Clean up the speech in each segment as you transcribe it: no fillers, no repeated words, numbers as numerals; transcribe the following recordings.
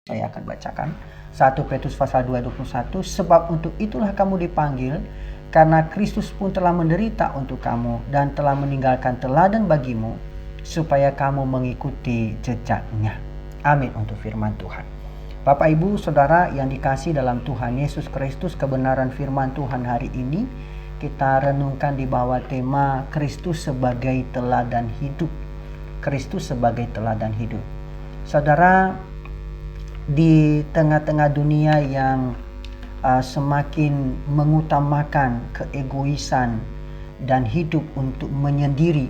Saya akan bacakan 1 Petrus pasal 2 ayat 21. Sebab untuk itulah kamu dipanggil, karena Kristus pun telah menderita untuk kamu dan telah meninggalkan teladan bagimu, supaya kamu mengikuti jejaknya. Amin untuk firman Tuhan. Bapak Ibu Saudara yang dikasihi dalam Tuhan Yesus Kristus, kebenaran firman Tuhan hari ini kita renungkan di bawah tema Kristus sebagai teladan hidup. Kristus sebagai teladan hidup. Saudara, di tengah-tengah dunia yang semakin mengutamakan keegoisan dan hidup untuk menyendiri,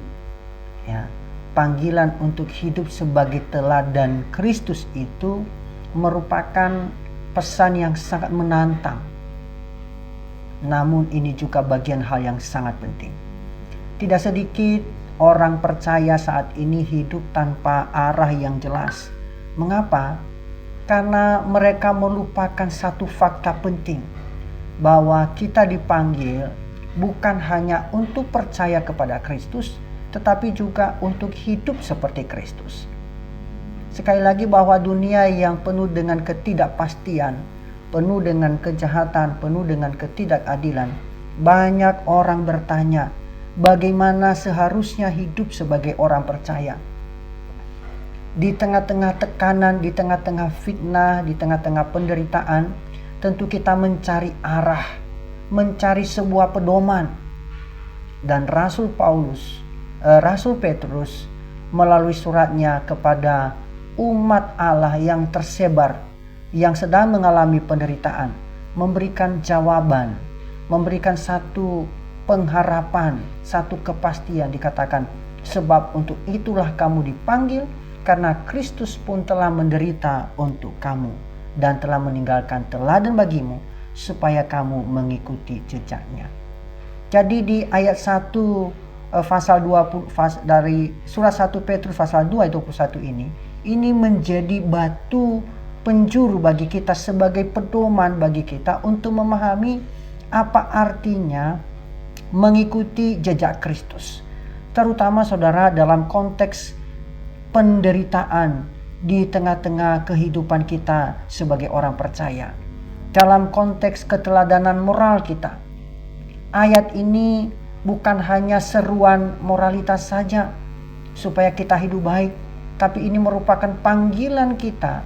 ya, panggilan untuk hidup sebagai teladan Kristus itu merupakan pesan yang sangat menantang. Namun ini juga bagian hal yang sangat penting. Tidak sedikit orang percaya saat ini hidup tanpa arah yang jelas. Mengapa? Karena mereka melupakan satu fakta penting, bahwa kita dipanggil bukan hanya untuk percaya kepada Kristus, tetapi juga untuk hidup seperti Kristus. Sekali lagi, bahwa dunia yang penuh dengan ketidakpastian, penuh dengan kejahatan, penuh dengan ketidakadilan, banyak orang bertanya, bagaimana seharusnya hidup sebagai orang percaya? Di tengah-tengah tekanan, di tengah-tengah fitnah, di tengah-tengah penderitaan, tentu kita mencari arah, mencari sebuah pedoman. Dan Rasul Petrus melalui suratnya kepada umat Allah yang tersebar, yang sedang mengalami penderitaan, memberikan jawaban, memberikan satu pengharapan, satu kepastian. Dikatakan, sebab untuk itulah kamu dipanggil, karena Kristus pun telah menderita untuk kamu dan telah meninggalkan teladan bagimu, supaya kamu mengikuti jejaknya. Jadi di ayat 1 pasal 20 dari surat 1 Petrus pasal 2 ayat 21 ini menjadi batu penjuru bagi kita, sebagai pedoman bagi kita untuk memahami apa artinya mengikuti jejak Kristus. Terutama saudara dalam konteks penderitaan di tengah-tengah kehidupan kita sebagai orang percaya, dalam konteks keteladanan moral kita. Ayat ini bukan hanya seruan moralitas saja supaya kita hidup baik, tapi ini merupakan panggilan kita,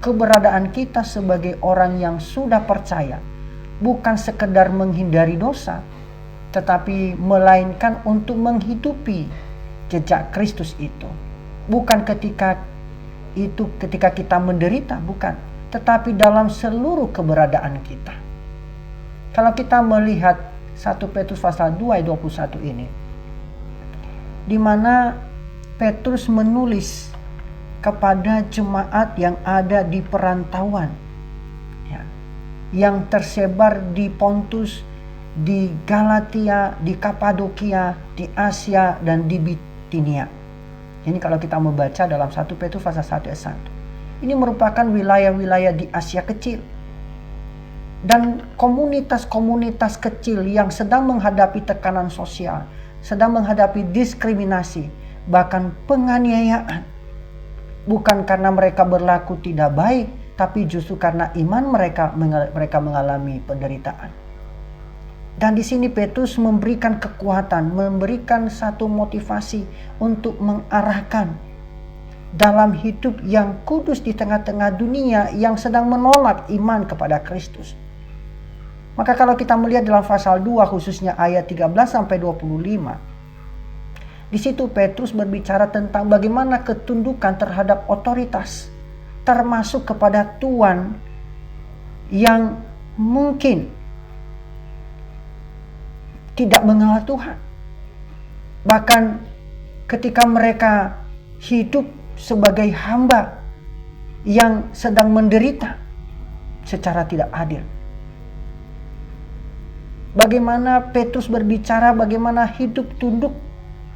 keberadaan kita sebagai orang yang sudah percaya, bukan sekedar menghindari dosa, tetapi melainkan untuk menghidupi jejak Kristus itu. Bukan ketika kita menderita, bukan, tetapi dalam seluruh keberadaan kita. Kalau kita melihat 1 Petrus pasal 2 ayat 21 ini, di mana Petrus menulis kepada jemaat yang ada di perantauan, ya, yang tersebar di Pontus, di Galatia, di Kapadokia, di Asia, dan di Bitinia. Ini kalau kita membaca dalam 1 Petrus pasal 1 ayat 1. Ini merupakan wilayah-wilayah di Asia kecil. Dan komunitas-komunitas kecil yang sedang menghadapi tekanan sosial, sedang menghadapi diskriminasi, bahkan penganiayaan. Bukan karena mereka berlaku tidak baik, tapi justru karena iman mereka mengalami penderitaan. Dan di sini Petrus memberikan kekuatan, memberikan satu motivasi untuk mengarahkan dalam hidup yang kudus di tengah-tengah dunia yang sedang menolak iman kepada Kristus. Maka kalau kita melihat dalam pasal 2 khususnya ayat 13-25, di situ Petrus berbicara tentang bagaimana ketundukan terhadap otoritas, termasuk kepada tuan yang mungkin tidak mengenal Tuhan. Bahkan ketika mereka hidup sebagai hamba yang sedang menderita secara tidak adil. Bagaimana Petrus berbicara bagaimana hidup tunduk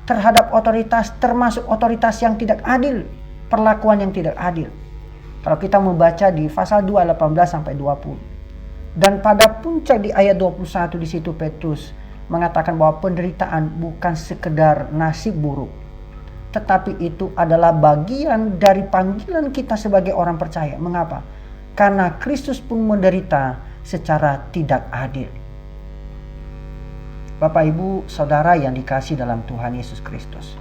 terhadap otoritas, termasuk otoritas yang tidak adil, perlakuan yang tidak adil. Kalau kita membaca di pasal 2 ayat 18-20. Dan pada puncak di ayat 21 di situ Petrus mengatakan bahwa penderitaan bukan sekedar nasib buruk, tetapi itu adalah bagian dari panggilan kita sebagai orang percaya. Mengapa? Karena Kristus pun menderita secara tidak adil. Bapak, Ibu, Saudara yang dikasihi dalam Tuhan Yesus Kristus,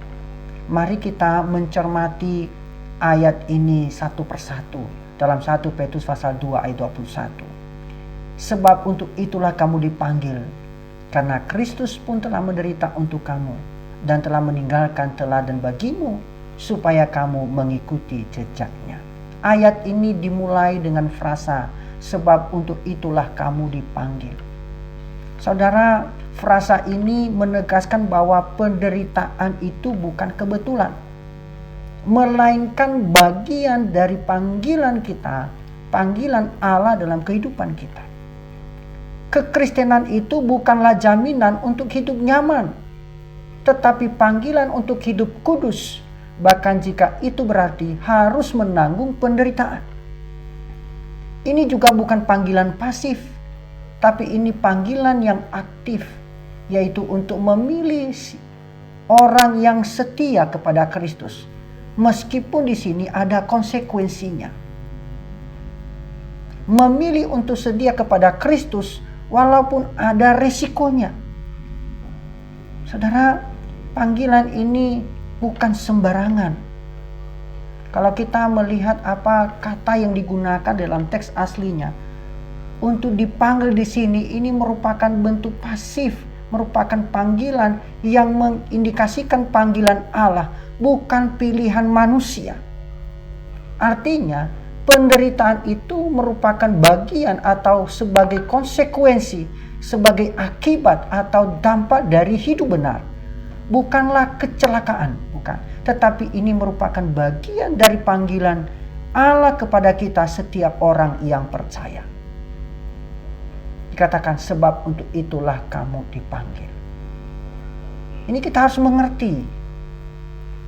mari kita mencermati ayat ini satu persatu dalam 1 Petrus pasal 2 ayat 21. Sebab untuk itulah kamu dipanggil, karena Kristus pun telah menderita untuk kamu dan telah meninggalkan teladan bagimu supaya kamu mengikuti jejaknya. Ayat ini dimulai dengan frasa sebab untuk itulah kamu dipanggil. Saudara, frasa ini menegaskan bahwa penderitaan itu bukan kebetulan, melainkan bagian dari panggilan kita, panggilan Allah dalam kehidupan kita. Kekristenan itu bukanlah jaminan untuk hidup nyaman, tetapi panggilan untuk hidup kudus, bahkan jika itu berarti harus menanggung penderitaan. Ini juga bukan panggilan pasif, tapi ini panggilan yang aktif, yaitu untuk memilih orang yang setia kepada Kristus, meskipun di sini ada konsekuensinya. Memilih untuk setia kepada Kristus walaupun ada resikonya. Saudara, panggilan ini bukan sembarangan. Kalau kita melihat apa kata yang digunakan dalam teks aslinya, untuk dipanggil di sini ini merupakan bentuk pasif, merupakan panggilan yang mengindikasikan panggilan Allah, bukan pilihan manusia. Artinya, penderitaan itu merupakan bagian atau sebagai konsekuensi, sebagai akibat atau dampak dari hidup benar. Bukanlah kecelakaan, bukan. Tetapi ini merupakan bagian dari panggilan Allah kepada kita setiap orang yang percaya. Dikatakan sebab untuk itulah kamu dipanggil. Ini kita harus mengerti.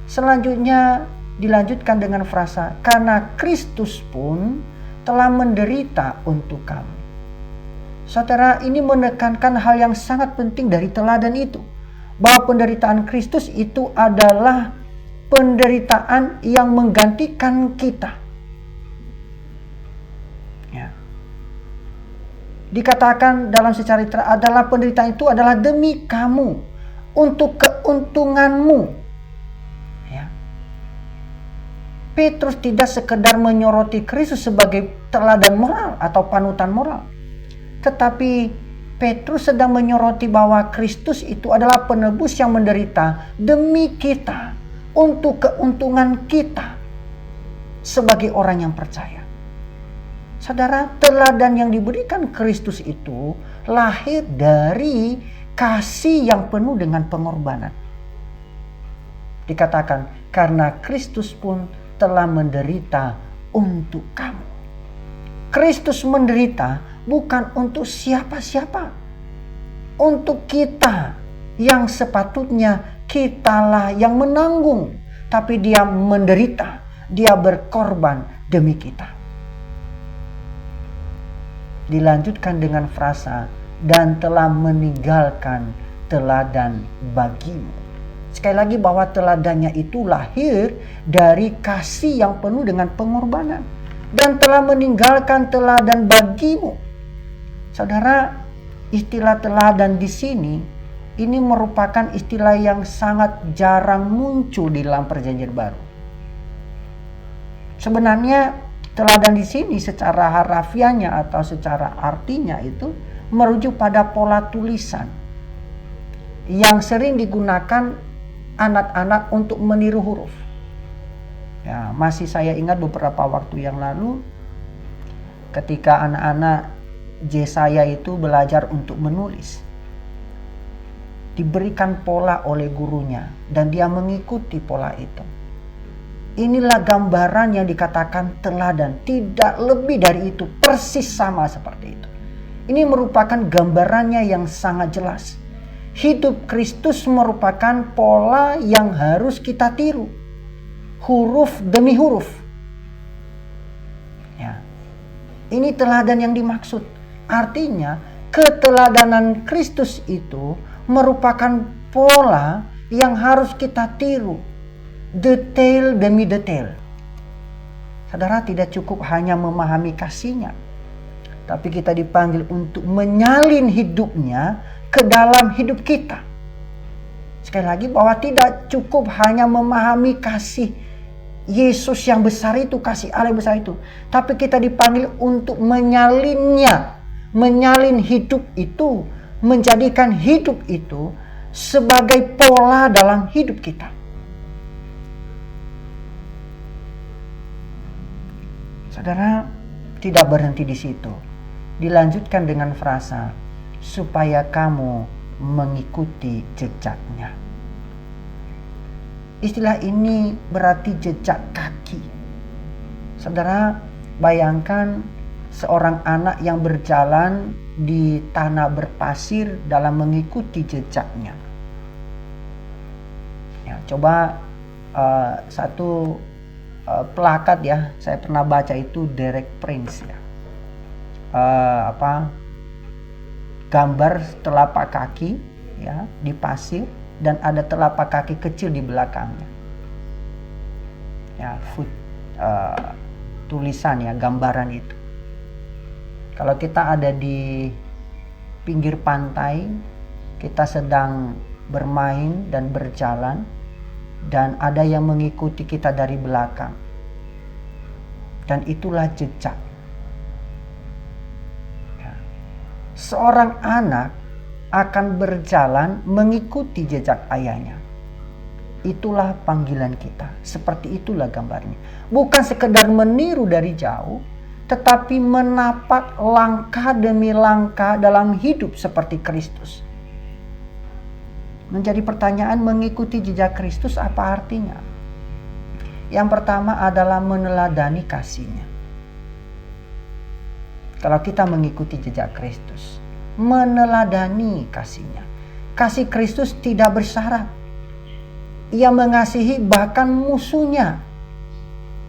Selanjutnya dilanjutkan dengan frasa, karena Kristus pun telah menderita untuk kamu. Saudara, ini menekankan hal yang sangat penting dari teladan itu, bahwa penderitaan Kristus itu adalah penderitaan yang menggantikan kita. Ya. Dikatakan dalam secara adalah penderitaan itu adalah demi kamu, untuk keuntunganmu. Petrus tidak sekedar menyoroti Kristus sebagai teladan moral atau panutan moral. Tetapi Petrus sedang menyoroti bahwa Kristus itu adalah penebus yang menderita demi kita, untuk keuntungan kita sebagai orang yang percaya. Saudara, teladan yang diberikan Kristus itu lahir dari kasih yang penuh dengan pengorbanan. Dikatakan, karena Kristus pun telah menderita untuk kamu. Kristus menderita bukan untuk siapa-siapa. Untuk kita yang sepatutnya kitalah yang menanggung. Tapi dia menderita. Dia berkorban demi kita. Dilanjutkan dengan frasa, dan telah meninggalkan teladan bagimu. Sekali lagi bahwa teladannya itu lahir dari kasih yang penuh dengan pengorbanan. Dan telah meninggalkan teladan bagimu. Saudara, istilah teladan di sini, ini merupakan istilah yang sangat jarang muncul di dalam Perjanjian Baru. Sebenarnya teladan di sini secara harafiahnya atau secara artinya itu merujuk pada pola tulisan yang sering digunakan anak-anak untuk meniru huruf. Ya, masih saya ingat beberapa waktu yang lalu ketika anak-anak Yesaya itu belajar untuk menulis. Diberikan pola oleh gurunya dan dia mengikuti pola itu. Inilah gambaran yang dikatakan teladan, tidak lebih dari itu, persis sama seperti itu. Ini merupakan gambarannya yang sangat jelas. Hidup Kristus merupakan pola yang harus kita tiru. Huruf demi huruf. Ya. Ini teladan yang dimaksud. Artinya, keteladanan Kristus itu merupakan pola yang harus kita tiru. detail demi detail. Saudara, tidak cukup hanya memahami kasihnya, tapi kita dipanggil untuk menyalin hidupnya ke dalam hidup kita. Sekali lagi, bahwa tidak cukup hanya memahami kasih Yesus yang besar itu, kasih Allah yang besar itu, tapi kita dipanggil untuk menyalinnya, menyalin hidup itu, menjadikan hidup itu sebagai pola dalam hidup kita. Saudara, tidak berhenti di situ. Dilanjutkan dengan frasa, supaya kamu mengikuti jejaknya. Istilah ini berarti jejak kaki. Saudara, bayangkan seorang anak yang berjalan di tanah berpasir dalam mengikuti jejaknya. Ya, coba satu plakat ya, saya pernah baca itu Derek Prince ya. Gambar telapak kaki ya di pasir dan ada telapak kaki kecil di belakangnya. Ya, tulisan ya, gambaran itu. Kalau kita ada di pinggir pantai, kita sedang bermain dan berjalan, dan ada yang mengikuti kita dari belakang. Dan itulah jejak. Seorang anak akan berjalan mengikuti jejak ayahnya. Itulah panggilan kita. Seperti itulah gambarnya. Bukan sekedar meniru dari jauh, tetapi menapak langkah demi langkah dalam hidup seperti Kristus. Menjadi pertanyaan, mengikuti jejak Kristus apa artinya? Yang pertama adalah meneladani kasihnya. Kalau kita mengikuti jejak Kristus, meneladani kasihnya. Kasih Kristus tidak bersyarat. Ia mengasihi bahkan musuhnya.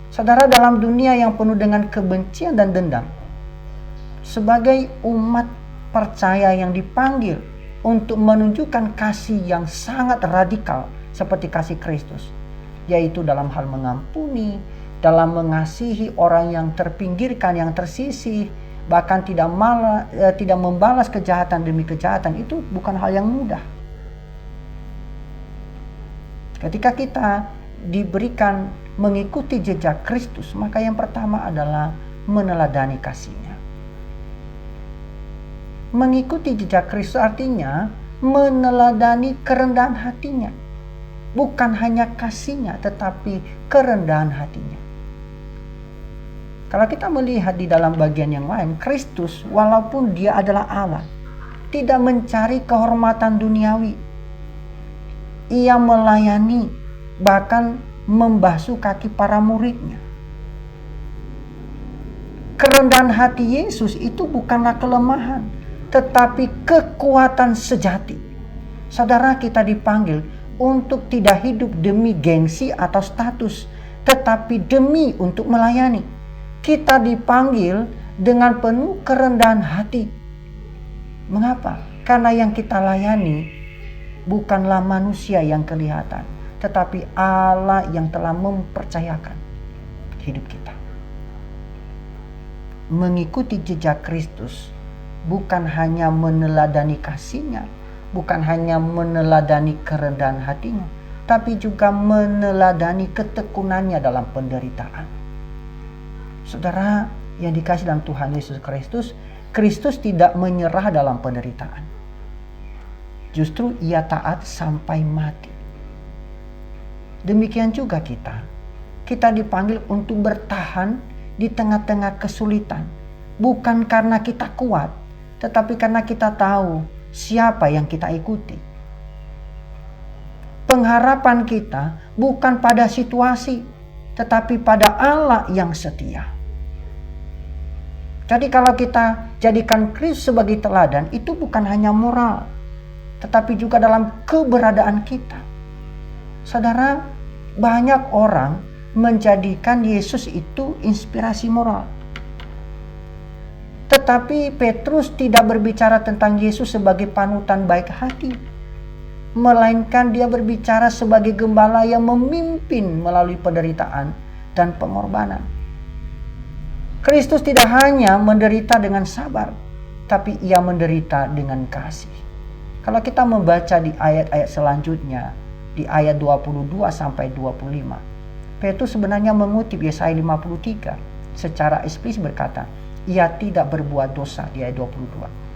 Saudara, dalam dunia yang penuh dengan kebencian dan dendam, sebagai umat percaya yang dipanggil untuk menunjukkan kasih yang sangat radikal seperti kasih Kristus, yaitu dalam hal mengampuni, dalam mengasihi orang yang terpinggirkan, yang tersisih, bahkan tidak membalas kejahatan demi kejahatan, itu bukan hal yang mudah. Ketika kita diberikan mengikuti jejak Kristus, maka yang pertama adalah meneladani kasihnya. Mengikuti jejak Kristus artinya meneladani kerendahan hatinya. Bukan hanya kasihnya, tetapi kerendahan hatinya. Kalau kita melihat di dalam bagian yang lain, Kristus walaupun dia adalah Allah, tidak mencari kehormatan duniawi. Ia melayani, bahkan membasuh kaki para muridnya. Kerendahan hati Yesus itu bukanlah kelemahan, tetapi kekuatan sejati. Saudara, kita dipanggil untuk tidak hidup demi gengsi atau status, tetapi demi untuk melayani. Kita dipanggil dengan penuh kerendahan hati. Mengapa? Karena yang kita layani bukanlah manusia yang kelihatan, tetapi Allah yang telah mempercayakan hidup kita. Mengikuti jejak Kristus bukan hanya meneladani kasihnya, bukan hanya meneladani kerendahan hatinya, tapi juga meneladani ketekunannya dalam penderitaan. Saudara yang dikasih dalam Tuhan Yesus Kristus, Kristus tidak menyerah dalam penderitaan. Justru ia taat sampai mati. Demikian juga kita. Kita dipanggil untuk bertahan di tengah-tengah kesulitan. Bukan karena kita kuat, tetapi karena kita tahu siapa yang kita ikuti. Pengharapan kita bukan pada situasi, tetapi pada Allah yang setia. Jadi kalau kita jadikan Kristus sebagai teladan, itu bukan hanya moral, tetapi juga dalam keberadaan kita. Saudara, banyak orang menjadikan Yesus itu inspirasi moral. Tetapi Petrus tidak berbicara tentang Yesus sebagai panutan baik hati. melainkan dia berbicara sebagai gembala yang memimpin melalui penderitaan dan pengorbanan. Kristus tidak hanya menderita dengan sabar, tapi ia menderita dengan kasih. Kalau kita membaca di ayat-ayat selanjutnya, di ayat 22 sampai 25, Petrus sebenarnya mengutip Yesaya 53 secara eksplisit berkata, ia tidak berbuat dosa di ayat 22.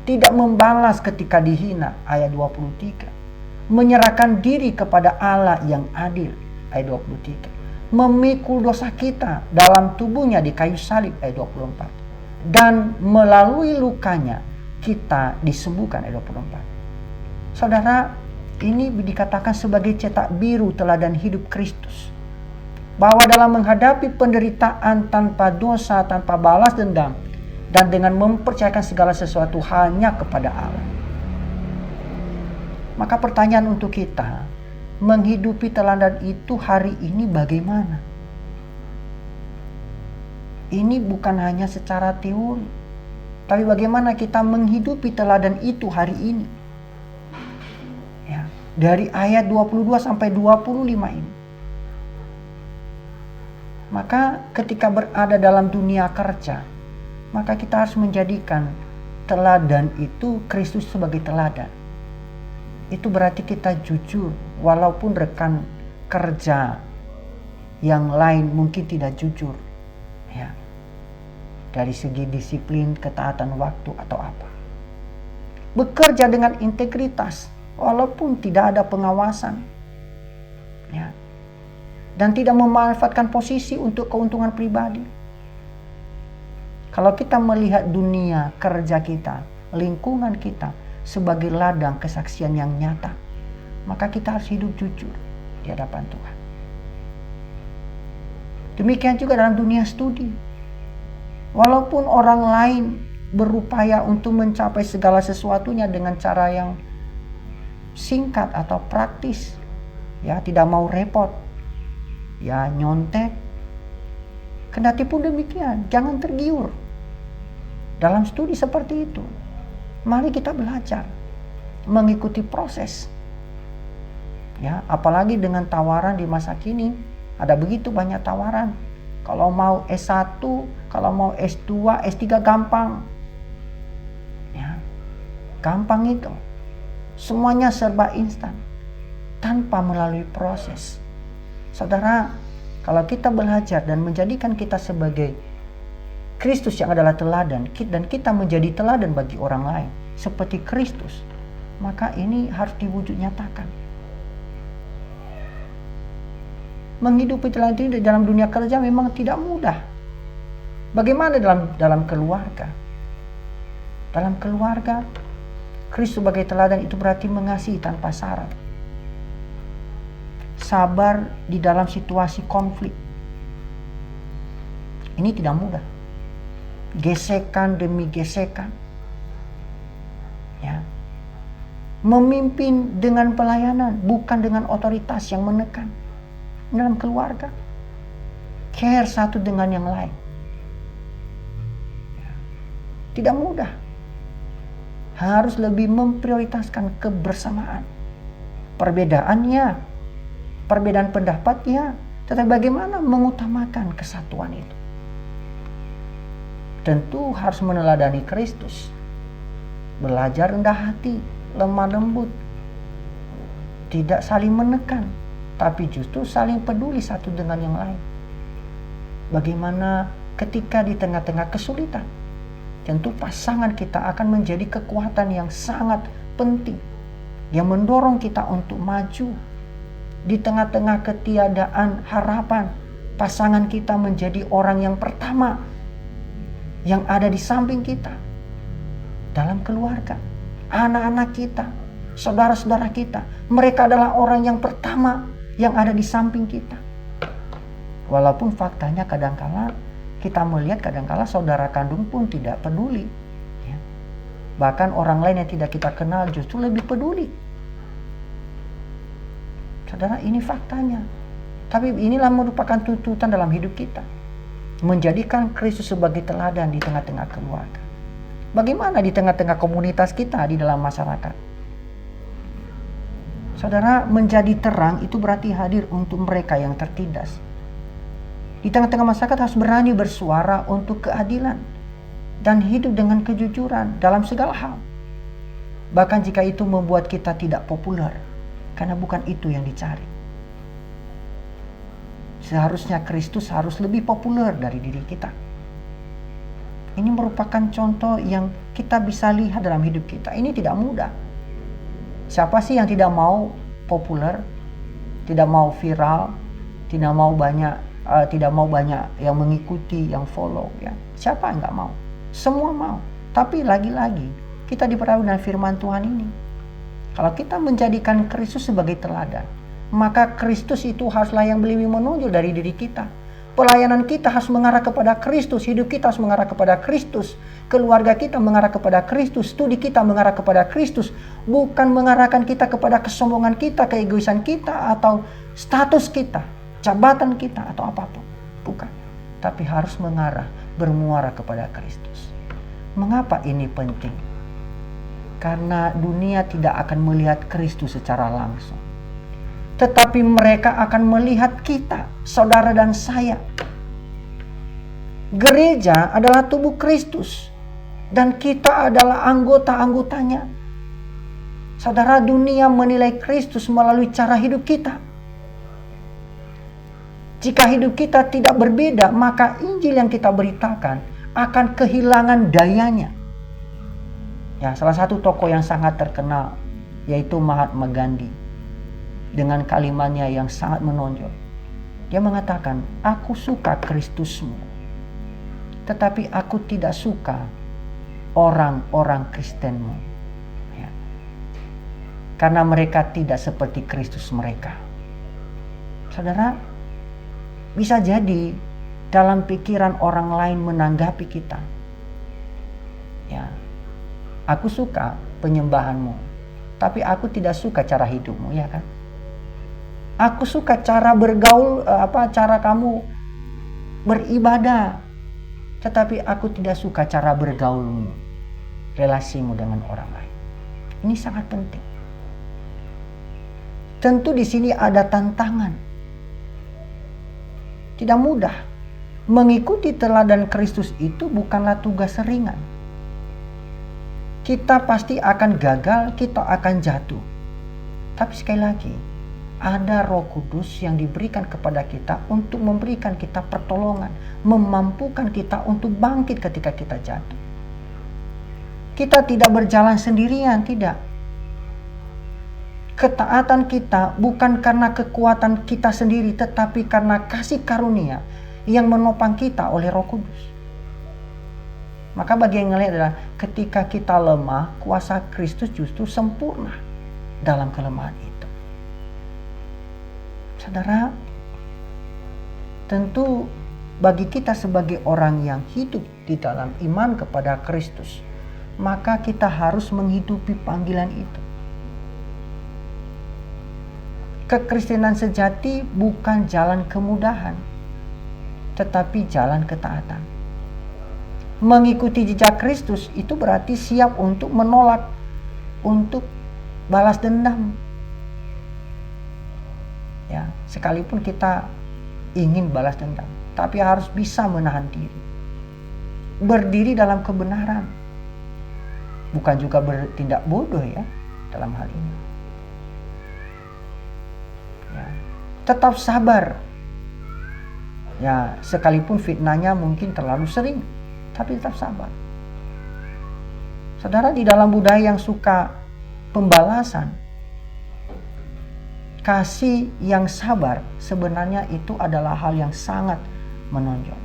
Tidak membalas ketika dihina ayat 23. Menyerahkan diri kepada Allah yang adil ayat 23. Memikul dosa kita dalam tubuhnya di kayu salib ayat 24. Dan melalui lukanya kita disembuhkan ayat 24. Saudara, ini dikatakan sebagai cetak biru teladan hidup Kristus. Bahwa dalam menghadapi penderitaan tanpa dosa, tanpa balas dendam, dan dengan mempercayakan segala sesuatu hanya kepada Allah. Maka pertanyaan untuk kita, menghidupi teladan itu hari ini bagaimana? Ini bukan hanya secara teori, tapi bagaimana kita menghidupi teladan itu hari ini. Ya, dari ayat 22 sampai 25 ini. Maka ketika berada dalam dunia kerja, maka kita harus menjadikan teladan itu Kristus sebagai teladan. Itu berarti kita jujur, walaupun rekan kerja yang lain mungkin tidak jujur. Ya. Dari segi disiplin, ketaatan waktu atau apa. Bekerja dengan integritas, walaupun tidak ada pengawasan. Ya. Dan tidak memanfaatkan posisi untuk keuntungan pribadi. Kalau kita melihat dunia kerja kita, lingkungan kita sebagai ladang kesaksian yang nyata, maka kita harus hidup jujur di hadapan Tuhan. Demikian juga dalam dunia studi. Walaupun orang lain berupaya untuk mencapai segala sesuatunya dengan cara yang singkat atau praktis, ya, tidak mau repot, ya, nyontek. Kendati pun demikian, jangan tergiur dalam studi seperti itu. Mari kita belajar mengikuti proses. Ya, apalagi dengan tawaran di masa kini, ada begitu banyak tawaran. Kalau mau S1, kalau mau S2, S3 gampang. Ya, gampang itu. Semuanya serba instan tanpa melalui proses. Saudara, kalau kita belajar dan menjadikan kita sebagai Kristus yang adalah teladan, dan kita menjadi teladan bagi orang lain seperti Kristus, maka ini harus diwujud nyatakan. Menghidupi teladan ini dalam dunia kerja memang tidak mudah. Bagaimana dalam keluarga? Dalam keluarga, Kristus sebagai teladan itu berarti mengasihi tanpa syarat. Sabar di dalam situasi konflik. Ini tidak mudah. Gesekan demi gesekan. Ya. Memimpin dengan pelayanan, bukan dengan otoritas yang menekan. Dalam keluarga, care satu dengan yang lain. Ya. Tidak mudah. Harus lebih memprioritaskan kebersamaan. Perbedaannya, perbedaan pendapatnya, tetapi bagaimana mengutamakan kesatuan itu. Tentu harus meneladani Kristus. Belajar rendah hati, lemah lembut. Tidak saling menekan, tapi justru saling peduli satu dengan yang lain. Bagaimana ketika di tengah-tengah kesulitan, tentu pasangan kita akan menjadi kekuatan yang sangat penting, yang mendorong kita untuk maju. Di tengah-tengah ketiadaan harapan, pasangan kita menjadi orang yang pertama yang ada di samping kita. Dalam keluarga, anak-anak kita, saudara-saudara kita, mereka adalah orang yang pertama yang ada di samping kita. Walaupun faktanya kadangkala kita melihat saudara kandung pun tidak peduli. Ya. Bahkan orang lain yang tidak kita kenal justru lebih peduli. Saudara, ini faktanya. Tapi inilah merupakan tuntutan dalam hidup kita. Menjadikan Kristus sebagai teladan di tengah-tengah keluarga. Bagaimana di tengah-tengah komunitas kita, di dalam masyarakat? Saudara, menjadi terang itu berarti hadir untuk mereka yang tertindas. Di tengah-tengah masyarakat harus berani bersuara untuk keadilan dan hidup dengan kejujuran dalam segala hal. Bahkan jika itu membuat kita tidak populer, karena bukan itu yang dicari. Seharusnya Kristus harus lebih populer dari diri kita. Ini merupakan contoh yang kita bisa lihat dalam hidup kita. Ini tidak mudah. Siapa sih yang tidak mau populer, tidak mau viral, tidak mau banyak yang mengikuti, yang follow, ya? Siapa yang nggak mau? Semua mau. Tapi lagi-lagi kita diperoleh dengan firman Tuhan ini. Kalau kita menjadikan Kristus sebagai teladan, maka Kristus itu haruslah yang lebih menonjol dari diri kita. Pelayanan kita harus mengarah kepada Kristus, hidup kita harus mengarah kepada Kristus, keluarga kita mengarah kepada Kristus, studi kita mengarah kepada Kristus, bukan mengarahkan kita kepada kesombongan kita, keegoisan kita, atau status kita, jabatan kita, atau apapun. Bukan. Tapi harus mengarah, bermuara kepada Kristus. Mengapa ini penting? Karena dunia tidak akan melihat Kristus secara langsung. Tetapi mereka akan melihat kita, saudara dan saya. Gereja adalah tubuh Kristus. Dan kita adalah anggota-anggotanya. Saudara, dunia menilai Kristus melalui cara hidup kita. Jika hidup kita tidak berbeda, maka Injil yang kita beritakan akan kehilangan dayanya. Ya, salah satu tokoh yang sangat terkenal yaitu Mahatma Gandhi. Dengan kalimatnya yang sangat menonjol. Dia mengatakan, aku suka Kristusmu. Tetapi aku tidak suka orang-orang Kristenmu. Ya. Karena mereka tidak seperti Kristus mereka. Saudara, bisa jadi dalam pikiran orang lain menanggapi kita. Ya, aku suka penyembahanmu. Tapi aku tidak suka cara hidupmu, ya kan? Aku suka cara bergaul, cara kamu beribadah. Tetapi aku tidak suka cara bergaulmu, relasimu dengan orang lain. Ini sangat penting. Tentu di sini ada tantangan. Tidak mudah. Mengikuti teladan Kristus itu bukanlah tugas ringan. Kita pasti akan gagal, kita akan jatuh. Tapi sekali lagi, ada Roh Kudus yang diberikan kepada kita untuk memberikan kita pertolongan, memampukan kita untuk bangkit ketika kita jatuh. Kita tidak berjalan sendirian, tidak. Ketaatan kita bukan karena kekuatan kita sendiri, tetapi karena kasih karunia yang menopang kita oleh Roh Kudus. Maka bagi yang ngelihat adalah ketika kita lemah, kuasa Kristus justru sempurna dalam kelemahan itu. Saudara, tentu bagi kita sebagai orang yang hidup di dalam iman kepada Kristus, maka kita harus menghidupi panggilan itu. Kekristenan sejati bukan jalan kemudahan, tetapi jalan ketaatan. Mengikuti jejak Kristus itu berarti siap untuk menolak, untuk balas dendam. Ya, sekalipun kita ingin balas dendam, tapi harus bisa menahan diri. Berdiri dalam kebenaran. Bukan juga bertindak bodoh ya dalam hal ini. Ya, tetap sabar. Ya, sekalipun fitnahnya mungkin terlalu sering, tapi tetap sabar. Saudara, di dalam budaya yang suka pembalasan, kasih yang sabar sebenarnya itu adalah hal yang sangat menonjol.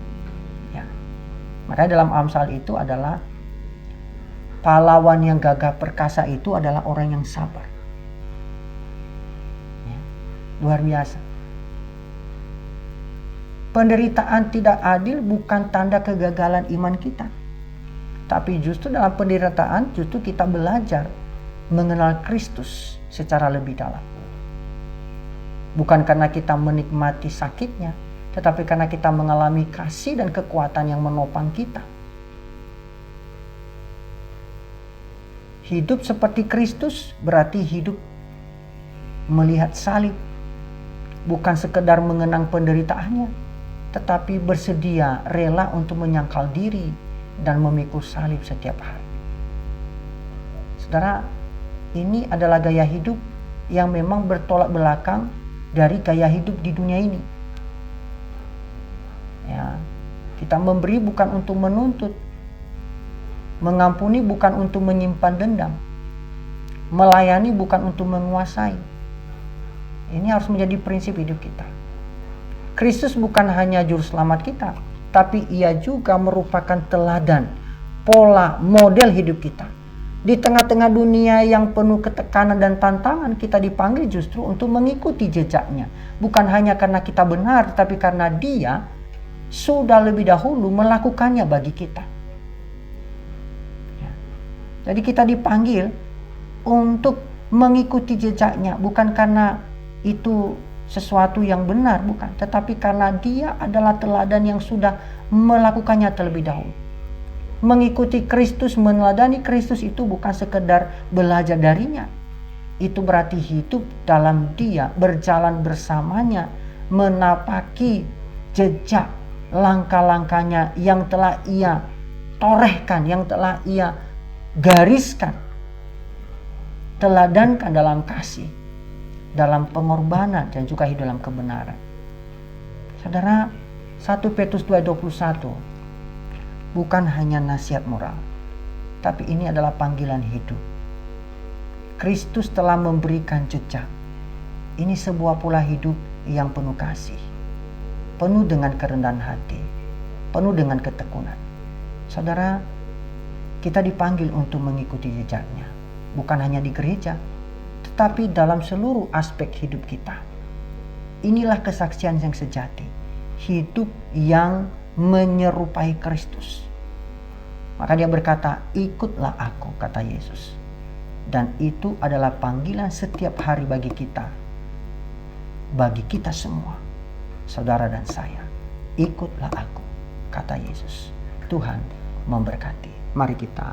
Ya. Makanya dalam Amsal itu adalah pahlawan yang gagah perkasa itu adalah orang yang sabar. Ya. Luar biasa. Penderitaan tidak adil bukan tanda kegagalan iman kita. Tapi justru dalam penderitaan justru kita belajar mengenal Kristus secara lebih dalam. Bukan karena kita menikmati sakitnya, tetapi karena kita mengalami kasih dan kekuatan yang menopang kita. Hidup seperti Kristus berarti hidup melihat salib, bukan sekedar mengenang penderitaannya, tetapi bersedia rela untuk menyangkal diri dan memikul salib setiap hari. Saudara, ini adalah gaya hidup yang memang bertolak belakang dari gaya hidup di dunia ini. Ya, kita memberi bukan untuk menuntut, mengampuni bukan untuk menyimpan dendam, melayani bukan untuk menguasai. Ini harus menjadi prinsip hidup kita. Kristus bukan hanya juru selamat kita, tapi ia juga merupakan teladan, pola, model hidup kita. Di tengah-tengah dunia yang penuh ketekanan dan tantangan, kita dipanggil justru untuk mengikuti jejaknya. Bukan hanya karena kita benar, tapi karena dia sudah lebih dahulu melakukannya bagi kita. Jadi kita dipanggil untuk mengikuti jejaknya, bukan karena itu sesuatu yang benar, bukan, tetapi karena dia adalah teladan yang sudah melakukannya terlebih dahulu. Mengikuti Kristus, meneladani Kristus itu bukan sekedar belajar darinya. Itu berarti hidup dalam dia, berjalan bersamanya, menapaki jejak langkah-langkahnya yang telah ia torehkan, yang telah ia gariskan, teladankan dalam kasih, dalam pengorbanan, dan juga hidup dalam kebenaran. Saudara, 1 Petrus 2:21 bukan hanya nasihat moral, tapi ini adalah panggilan hidup. Kristus telah memberikan jejak. Ini sebuah pola hidup yang penuh kasih, penuh dengan kerendahan hati, penuh dengan ketekunan. Saudara, kita dipanggil untuk mengikuti jejaknya, bukan hanya di gereja, tetapi dalam seluruh aspek hidup kita. Inilah kesaksian yang sejati, hidup yang menyerupai Kristus. Maka dia berkata, ikutlah aku, kata Yesus. Dan itu adalah panggilan setiap hari bagi kita semua, saudara dan saya. Ikutlah aku, kata Yesus. Tuhan memberkati. Mari kita